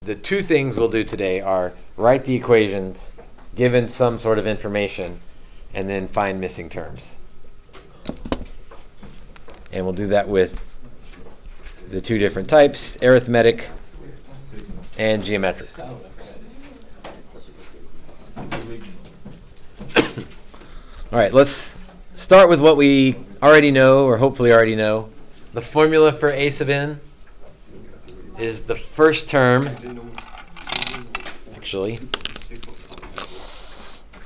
the two things we'll do today are write the equations given some sort of information and then find missing terms. And we'll do that with the two different types, arithmetic and geometric. All right, let's start with what we already know, or hopefully already know. The formula for a sub n is the first term. Actually,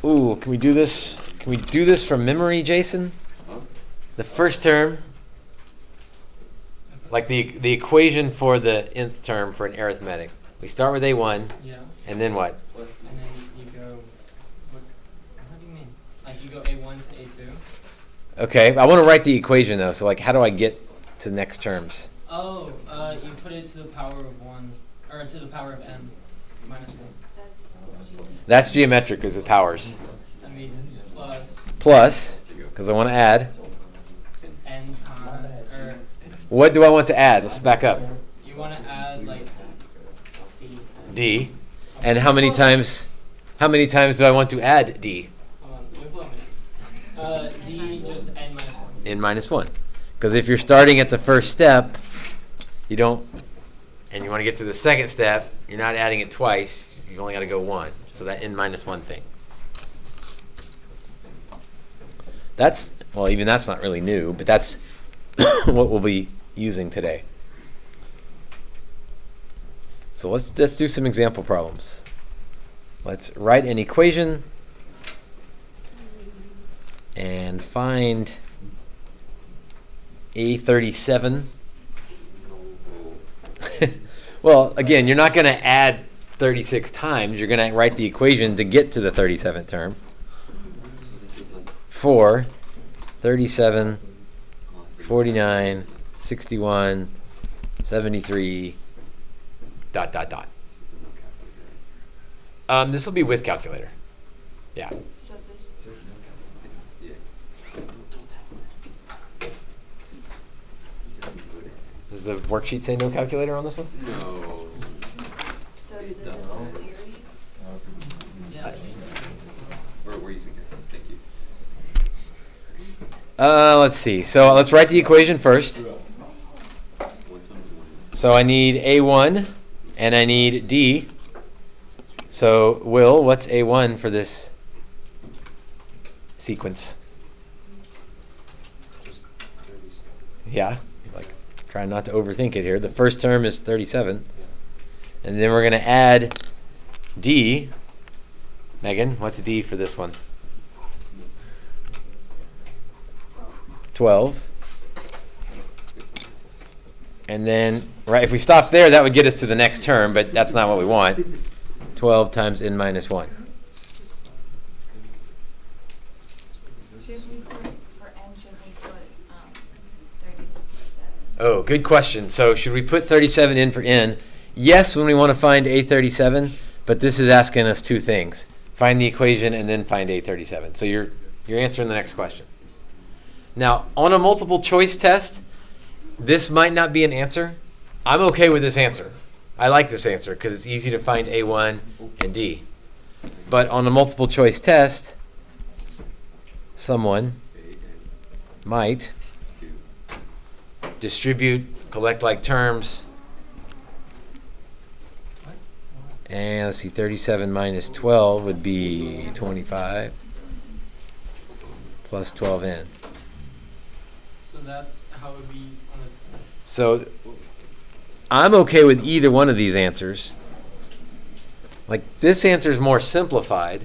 can we do this? Can we do this from memory, Jason? The first term, like the equation for the nth term for an arithmetic. We start with a1, and then what? And then you go, what do you mean? Like you go a1 to a2? Okay, I want to write the equation though, so like how do I get to next terms? Oh, you put it to the power of 1, or to the power of n minus 1. That's geometric because it powers. I mean, plus. Plus, because I want to add. N times, or. What do I want to add? Let's back up. You want to add like D. And how many times do I want to add D? Hold on, 4 minutes. D just n minus 1. N minus 1. Because if you're starting at the first step, you don't, and you want to get to the second step, you're not adding it twice, you only got to go 1. So that n minus 1 thing. Even that's not really new, but that's what we'll be using today. So let's do some example problems. Let's write an equation and find A37. Well, again, you're not going to add 36 times. You're going to write the equation to get to the 37th term. 4, 37, 49, 61, 73, ... This will be with calculator. Yeah. Does the worksheet say no calculator on this one? No. So is this a series? Yeah. We're using it. Thank you. Let's see. So let's write the equation first. So I need A1 and I need D. So Will, what's A1 for this sequence? Yeah. Try not to overthink it here. The first term is 37. And then we're going to add D. Megan, what's D for this one? 12. And then, right, if we stop there, that would get us to the next term, but that's not what we want. 12 times n minus 1. For n, should we put 37? Oh, good question. So should we put 37 in for n? Yes, when we want to find A37, but this is asking us two things. Find the equation and then find A37. So you're answering the next question. Now, on a multiple choice test, this might not be an answer. I'm okay with this answer. I like this answer because it's easy to find A1 and D. But on a multiple choice test, someone might distribute, collect like terms, and let's see, 37 minus 12 would be 25 plus 12n. So that's how it would be on a test. So I'm okay with either one of these answers. Like this answer is more simplified,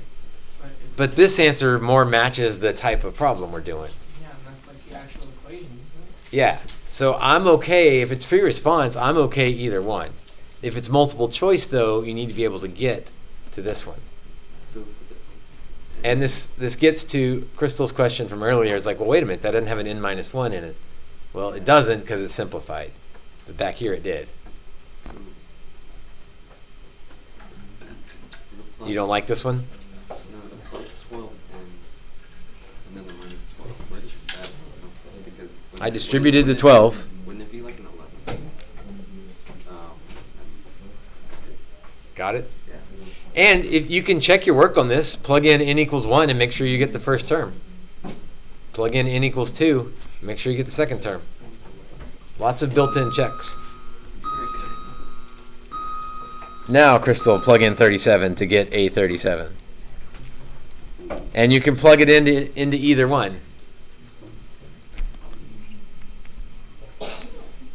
but this answer more matches the type of problem we're doing. Yeah, and that's like the actual equation, isn't it? Yeah. So I'm okay, if it's free response, I'm okay either one. If it's multiple choice though, you need to be able to get to this one. And this gets to Crystal's question from earlier. It's like, well, wait a minute, that doesn't have an n minus 1 in it. Well, it doesn't because it's simplified. But back here it did. You don't like this one? No, the plus 12 and then the minus 12. Where did you add it? Because I distributed the 12. Wouldn't it be like an 11? Got it? Yeah. And if you can check your work on this, plug in n equals 1 and make sure you get the first term. Plug in n equals 2, make sure you get the second term. Lots of built-in checks. Now, Crystal, plug in 37 to get A37. And you can plug it into either one.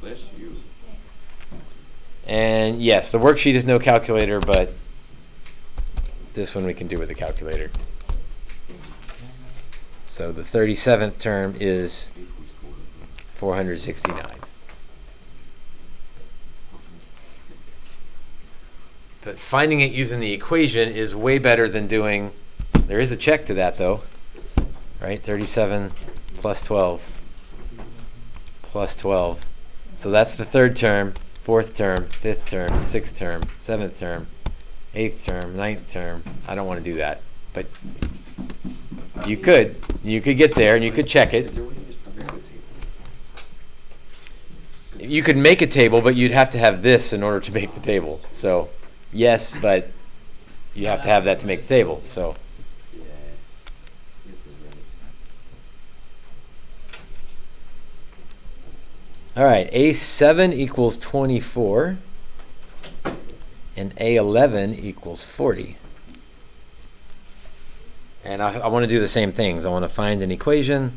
Bless you. And yes, the worksheet is no calculator, but this one we can do with a calculator. So the 37th term is 469. But finding it using the equation is way better than doing, there is a check to that though, right? 37 plus 12 plus 12. So that's the third term, fourth term, fifth term, sixth term, seventh term, eighth term, ninth term. I don't want to do that, but you could get there and you could check Is it. there a way to just program a table? You could make a table, but you'd have to have this in order to make the table. So yes, but you have to have that to make the table. So Yeah. Yes, that's right. all right, A7 equals 24 and A11 equals 40. And I want to do the same things. I want to find an equation.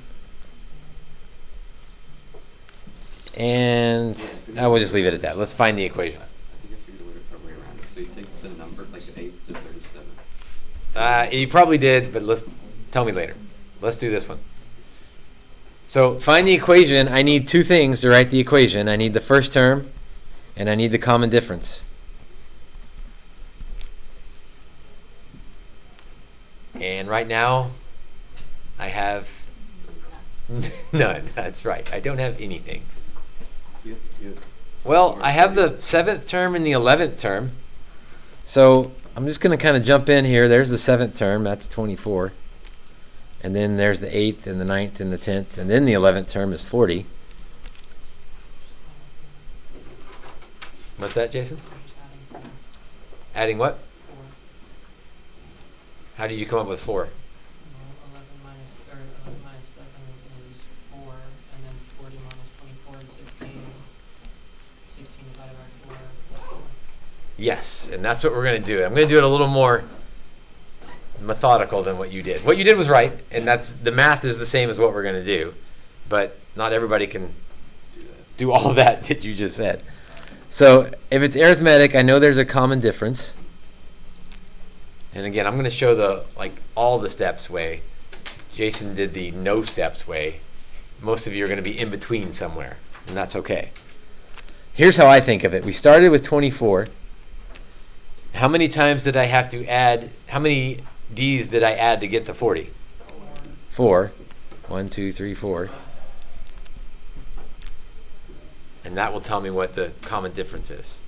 And I will just leave it at that. Let's find the equation. I think I figured a way around it. So you take the number, like the 8 to 37. You probably did, but tell me later. Let's do this one. So find the equation. I need two things to write the equation. I need the first term, and I need the common difference. And right now, I have none. That's right. I don't have anything. You have Well, I have the 7th term and the 11th term. So I'm just going to kind of jump in here. There's the 7th term. That's 24. And then there's the 8th and the 9th and the 10th. And then the 11th term is 40. What's that, Jason? Adding what? 4. How did you come up with 4? 11 minus 7 is 4, and then 40 minus 24 is 16. 16 divided by 4 plus 4. Yes, and that's what we're going to do. I'm going to do it a little more methodical than what you did. What you did was right, and the math is the same as what we're going to do, but not everybody can do all of that you just said. So if it's arithmetic, I know there's a common difference. And again, I'm going to show all the steps way. Jason did the no steps way. Most of you are going to be in between somewhere, and that's okay. Here's how I think of it. We started with 24. How many times did I have to add? How many D's did I add to get to 40? 4. 1, 2, 3, 4. And that will tell me what the common difference is.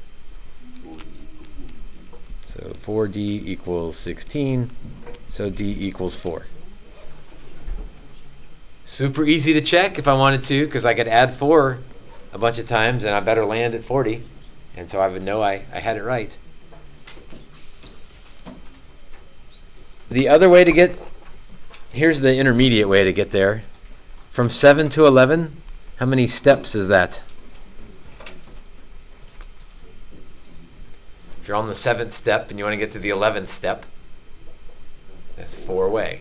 So 4D equals 16. So D equals 4. Super easy to check if I wanted to, because I could add 4 a bunch of times and I better land at 40. And so I would know I had it right. The other way to here's the intermediate way to get there. From 7 to 11, how many steps is that? If you're on the 7th step and you want to get to the 11th step, that's 4 away.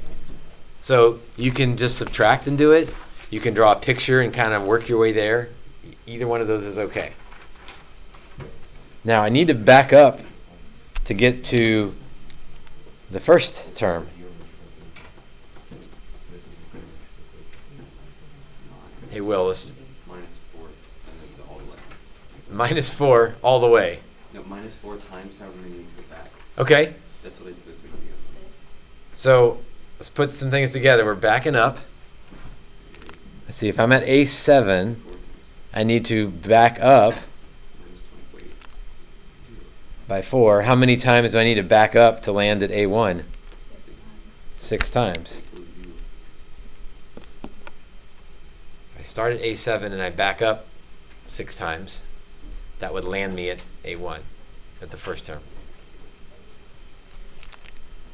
So you can just subtract and do it. You can draw a picture and kind of work your way there. Either one of those is okay. Now I need to back up to get to the first term. Hey Will, let's minus 4 and then all the way. minus 4 all the way. No, minus 4 times however many you need to go back. Okay, That's what I just made me guess. so let's put some things together. We're backing up. Let's see, if I'm at A7, 4 times I need to back up minus 20. Wait. 0. by 4. How many times do I need to back up to land at A1? 6 times. Equals 0. I start at A7 and I back up 6 times. That would land me at A1 at the first term.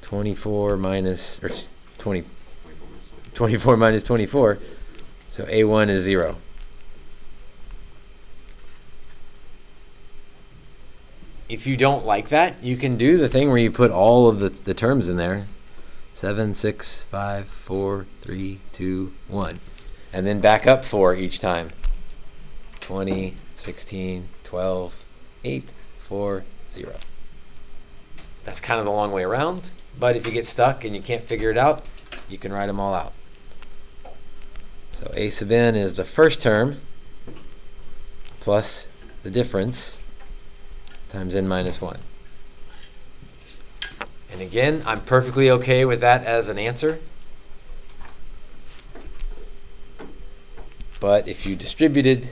24 minus, or 20, 24 minus 24 24. minus 24. So A1 is 0. If you don't like that, you can do the thing where you put all of the terms in there. 7, 6, 5, 4, 3, 2, 1. And then back up 4 each time. 20, 16, 12, 8, 4, 0. That's kind of the long way around, but if you get stuck and you can't figure it out, you can write them all out. So A sub n is the first term plus the difference times n minus 1. And again, I'm perfectly okay with that as an answer. But if you distributed,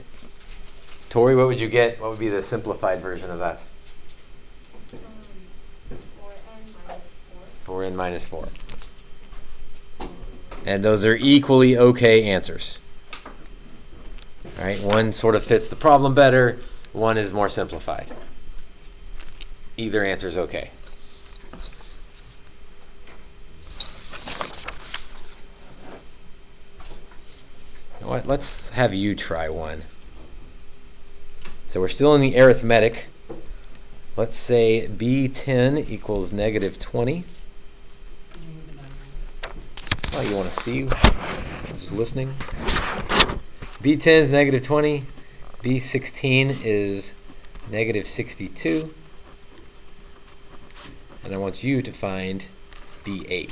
Tori, what would you get? What would be the simplified version of that? 4n minus 4. And those are equally okay answers. All right, one sort of fits the problem better, one is more simplified. Either answer is okay. You know what? Let's have you try one. So we're still in the arithmetic. Let's say B10 equals negative 20. Oh, you want to see? I'm just listening. B10 is negative 20. B16 is negative 62. And I want you to find B8.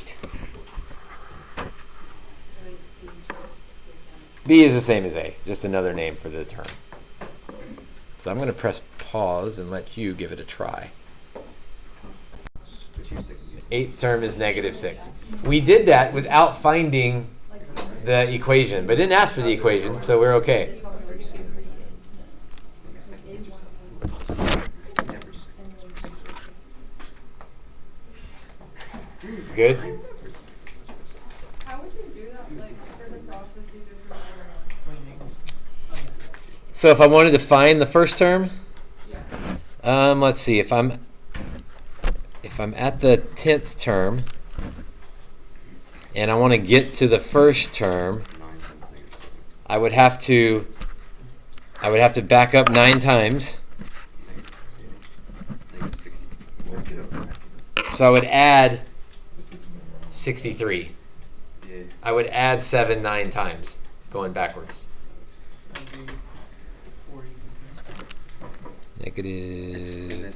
So is B just the same? B is the same as A, just another name for the term. So I'm going to press pause and let you give it a try. Eighth term is negative 6. We did that without finding the equation, but didn't ask for the equation, so we're okay. Good? How would you do that, like, for the process you did for So if I wanted to find the first term, yeah. let's see, if I'm at the 10th term and I want to get to the first term, I would have to back up 9 times. So I would add 63. I would add 7 9 times going backwards. Negative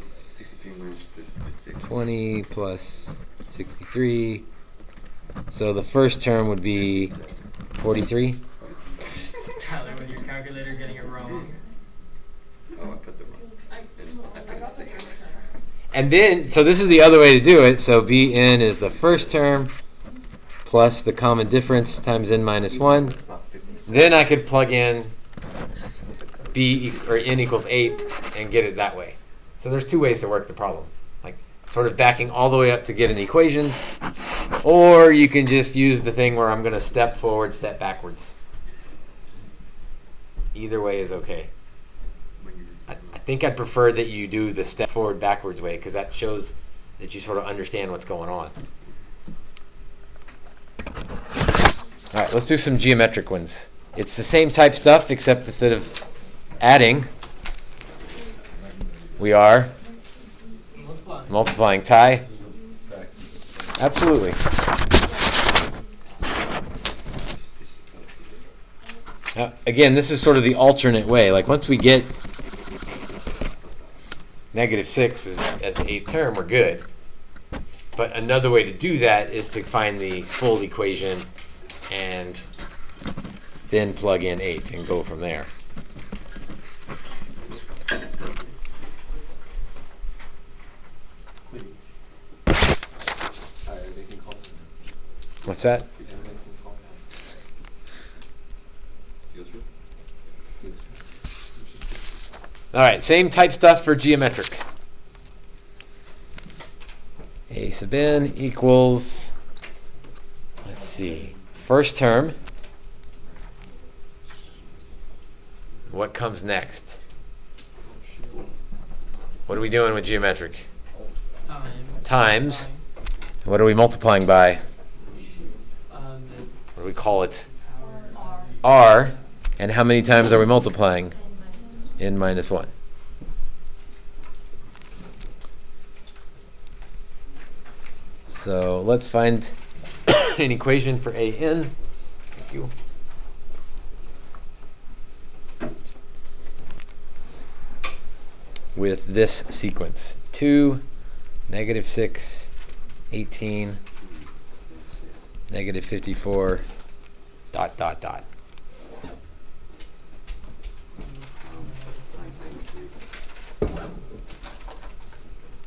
20 plus 63. So the first term would be 43. Tyler, with your calculator getting it wrong. Oh, I put the wrong. I put a 6. And then, so this is the other way to do it. So Bn is the first term plus the common difference times n minus 1. Then I could plug in B or n equals 8 and get it that way. So there's 2 ways to work the problem. Like sort of backing all the way up to get an equation, or you can just use the thing where I'm going to step forward, step backwards. Either way is okay. I think I'd prefer that you do the step forward backwards way because that shows that you sort of understand what's going on. All right, let's do some geometric ones. It's the same type stuff except instead of adding, we are multiplying. Ty? Absolutely. Now, again, this is sort of the alternate way. Like once we get negative 6 as the 8th term, we're good. But another way to do that is to find the full equation and then plug in 8 and go from there. What's that? All right, same type stuff for geometric. A sub n equals, let's see, first term. What comes next? What are we doing with geometric? Times. What are we multiplying by? The What do we call it? power. R. And how many times are we multiplying? N minus 1. So let's find an equation for AN. Thank you. With this sequence. 2, negative 6, 18, negative 54, dot, dot, dot. Times -3.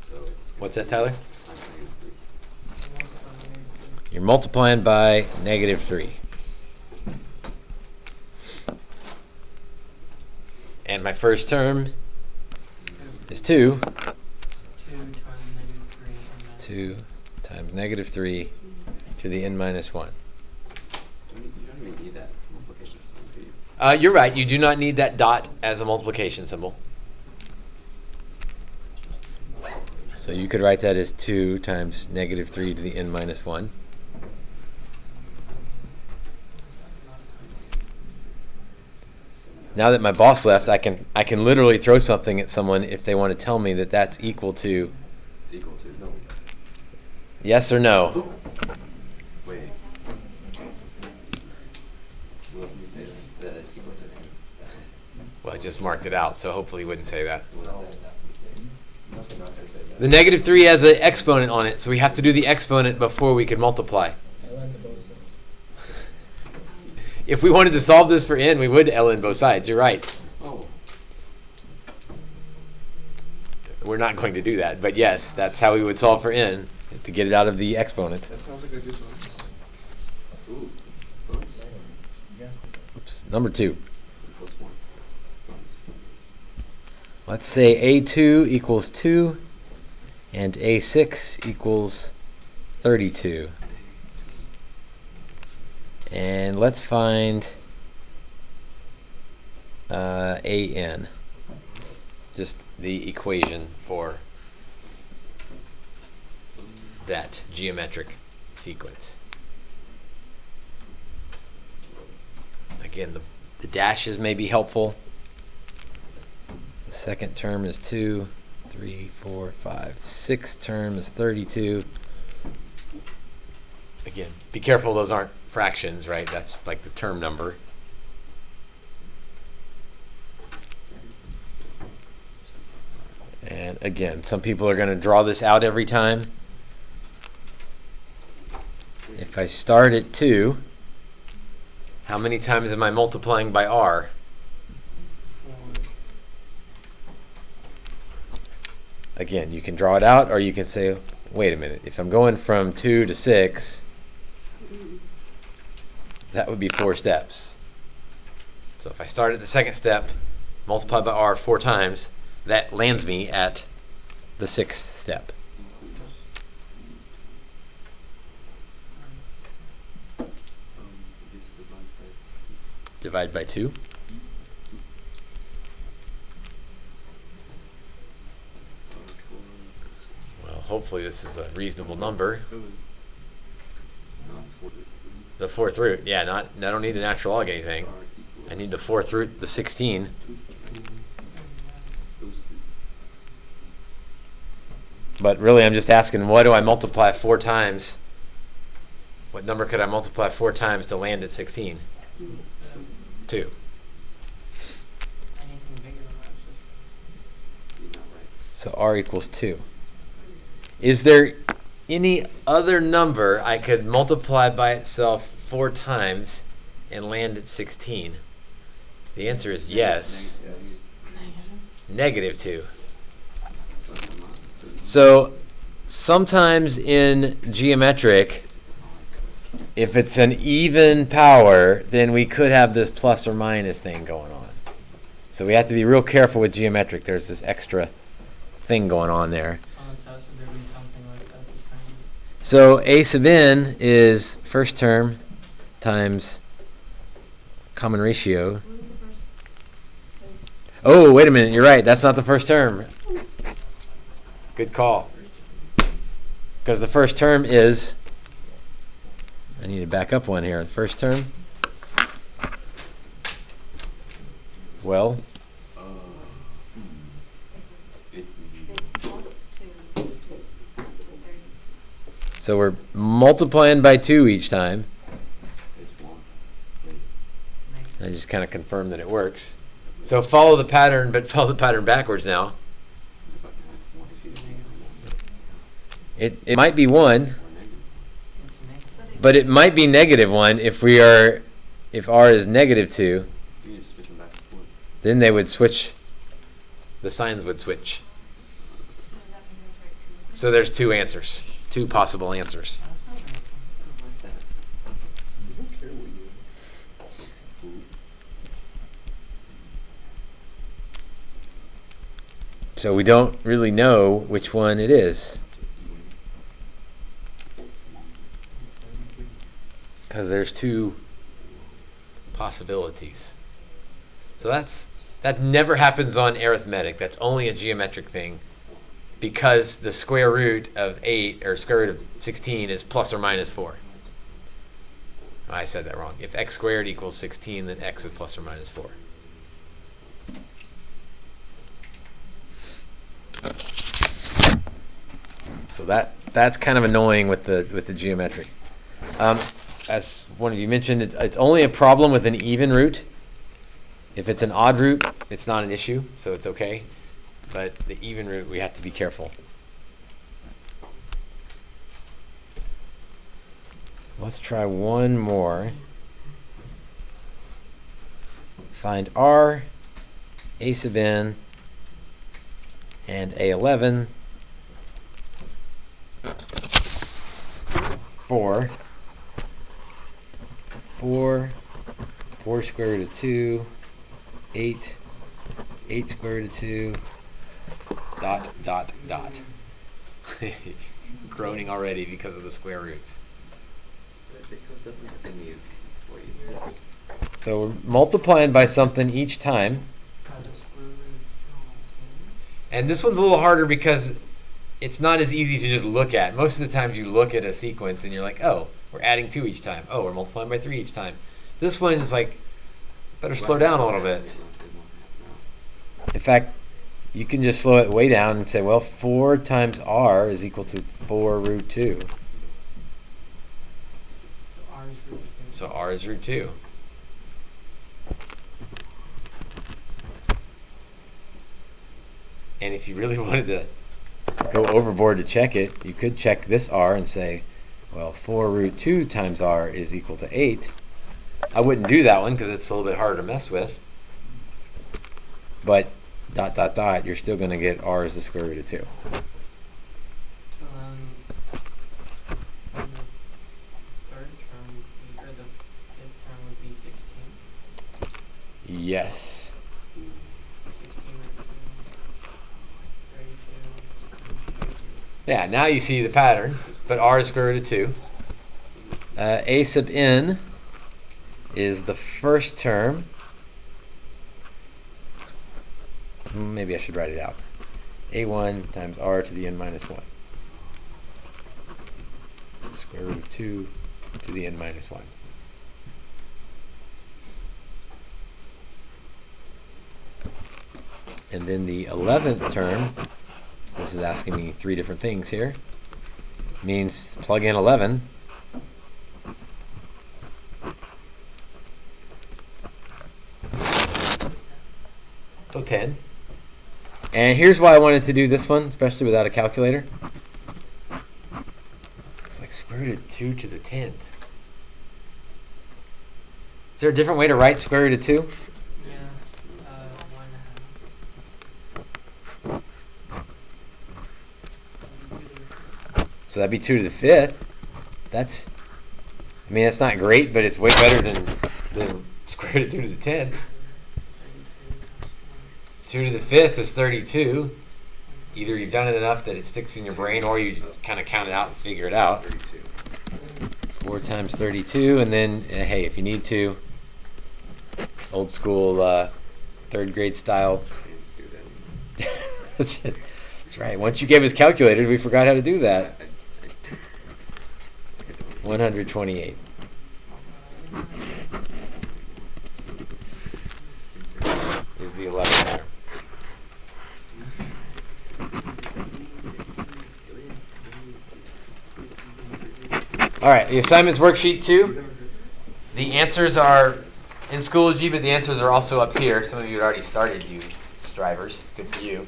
So it's What's that, Tyler? times -3. You're multiplying by negative 3. And my first term is 2. 2 times negative 3 to the n minus 1. You don't even need that multiplication symbol, do you? You're right. You do not need that dot as a multiplication symbol. So you could write that as 2 times negative 3 to the n minus 1. Now that my boss left, I can literally throw something at someone if they want to tell me that that's equal to It's equal to, no. yes or no. Wait. Well, you say that it's equal to that one. Well, I just marked it out, so hopefully he wouldn't say that. Well, that's it. The negative 3 has an exponent on it, so we have to do the exponent before we can multiply. If we wanted to solve this for n, we would ln both sides. You're right. Oh. We're not going to do that, but yes, that's how we would solve for n, to get it out of the exponent. That sounds like a good bonus. Ooh. Bonus. Oops. Number 2. Plus 1. Bonus. Let's say A2 equals 2 and A6 equals 32. And let's find AN, just the equation for that geometric sequence. Again, the dashes may be helpful. The second term is 2, 3, 4, 5. Sixth term is 32. Again, be careful those aren't fractions, right? That's like the term number. And again, some people are going to draw this out every time. If I start at 2, how many times am I multiplying by r? 4. Again, you can draw it out, or you can say, wait a minute, if I'm going from 2 to 6, that would be 4 steps. So if I start at the second step, multiply by r 4 times, that lands me at the 6th step. Divide by 2. Well, hopefully this is a reasonable number. The 4th root, yeah, I don't need a natural log anything. I need the 4th root, the 16. But really I'm just asking, what do I multiply 4 times? What number could I multiply 4 times to land at 16? 2. Anything bigger than that's just So r equals 2. Is there any other number I could multiply by itself 4 times and land at 16? The answer is yes. Negative 2. So sometimes in geometric, if it's an even power, then we could have this plus or minus thing going on. So we have to be real careful with geometric. There's this extra thing going on there. So on the test, would there be something like that this time? So a sub n is first term times common ratio. What was the first place? Oh, wait a minute. You're right. That's not the first term. Good call. Because the first term is, I need to back up one here. The first term, well, It's It's plus 2, which is up to 30. so we're multiplying by 2 each time. it's 1. I just kind of confirmed that it works. So follow the pattern, but follow the pattern backwards now. It's 1. It's either negative It might be 1, or negative. It's negative. but it might be negative 1 if R is negative 2, You just switch them back and forth. then they would switch, the signs would switch. So does that mean we'll try 2 of them? So there's 2 answers, 2 possible answers. That's not very fun. I don't like that. You don't care what you do. So we don't really know which one it is, because there's 2 possibilities. So that never happens on arithmetic. That's only a geometric thing, because the square root of 8 or square root of 16 is plus or minus 4. I said that wrong. If x squared equals 16, then x is plus or minus 4. So that's kind of annoying with the geometric. As one of you mentioned, it's only a problem with an even root. If it's an odd root, it's not an issue, so it's okay. But the even root, we have to be careful. Let's try one more. Find R, A sub n, and A11 for 4 square root of 2, 8 square root of 2, ... Groaning already because of the square roots. It comes up with any for you. Yes. So we're multiplying by something each time. By the square root of 2. And this one's a little harder because it's not as easy to just look at. Most of the times you look at a sequence and you're like, oh, we're adding 2 each time. Oh, we're multiplying by 3 each time. This one is like, better slow down a little bit. In fact, you can just slow it way down and say, well, 4 times R is equal to 4 root 2. So R is root 2. So R is root 2. And if you really wanted to go overboard to check it, you could check this R and say, well, 4 root 2 times R is equal to 8. I wouldn't do that one because it's a little bit harder to mess with. But ... you're still going to get R as the square root of 2. So then the third term would be, or the fifth term would be 16. Yes. 16 root 2, 32. Yeah, now you see the pattern, but R is square root of 2. A sub n is the first term. Maybe I should write it out. A1 times R to the n minus 1. Square root of 2 to the n minus 1. And then the 11th term, this is asking me 3 different things here, means plug in 11. So 10. And here's why I wanted to do this one, especially without a calculator. It's like square root of 2 to the 10th. Is there a different way to write square root of 2? Yeah, 1 So that'd be 2 to the 5th. That's not great, but it's way better than square root of 2 to the 10th. 2 to the 5th is 32. Either you've done it enough that it sticks in your brain, or you kind of count it out and figure it out. 4 times 32, and then, hey, if you need to, old school 3rd grade style. That's right. Once you gave us calculators, we forgot how to do that. 128 is the 11 there. All right, the assignment's worksheet 2. The answers are in Schoology, but the answers are also up here. Some of you had already started, you strivers. Good for you.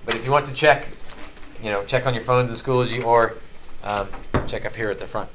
But if you want to check, check on your phones in Schoology or check up here at the front.